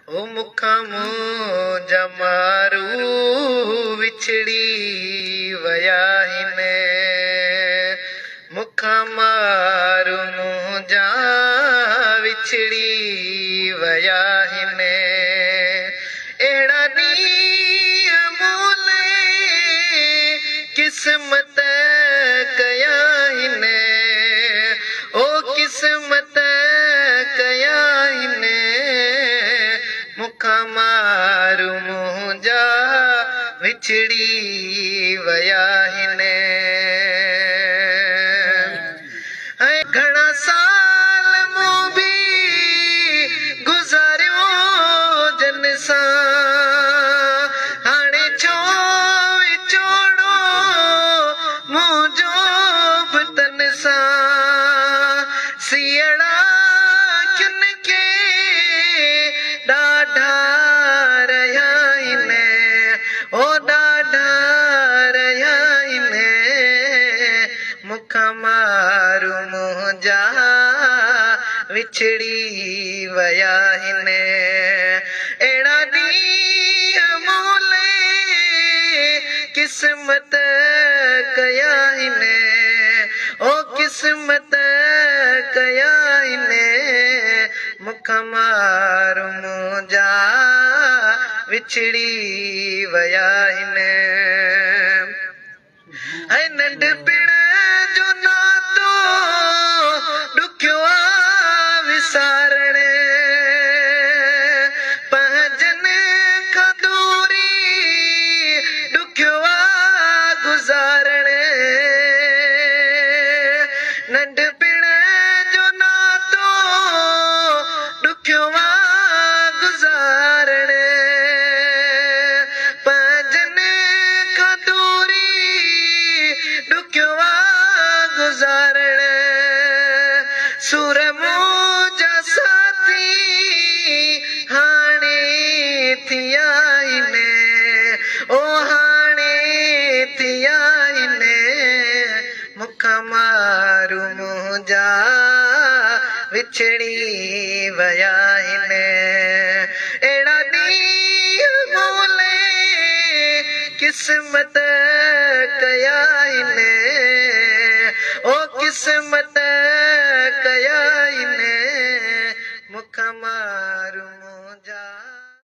ओ मुखा मुंहिंजा मारू विछड़ी वया हिन मुखा मारू मुंहिंजा विछड़ी वया हिन अहिड़ा ॾींहं मोले किस्मत कया हिन ओ किस्मत कया हिन मुखा मारू मुंहिंजा विछड़ी वया हिन घणा साल मूं बि गुज़ारियो जन सां हाणे छो विछोड़ो मुंहिंजो बि तन सां सियड़ा किन के ॾाढा रहिया आहिनि ओ ॾाढा रहिया आहिनि मुखा मारू मुंहिंजा विछड़ी वया आहिनि अहिड़ा ॾींहं मोले किस्मत कया आहिनि ओ किस्मत कया आहिनि मुखा मारू मुंहिंजा विछड़ी वया आहिनि ऐं नंढपिण जो नातो ॾुखियो आहे विसारण पंहिंजनि खां दूरी ॾुखियो आहे गुज़ारण नंढपिण जो नातो ॾुखियो आहे गुज़ारण पंहिंजनि खां दूरी ॾुखियो आहे गुज़ारण सुर मुंहिंजा साथी हाणे थिया आहिनि ओ हाणे थिया आहिनि मुखा मारू मुंहिंजा विछड़ी वया आहिनि अहिड़ा ॾींहं मोले किस्मत कया आहिनि ओ किस्मत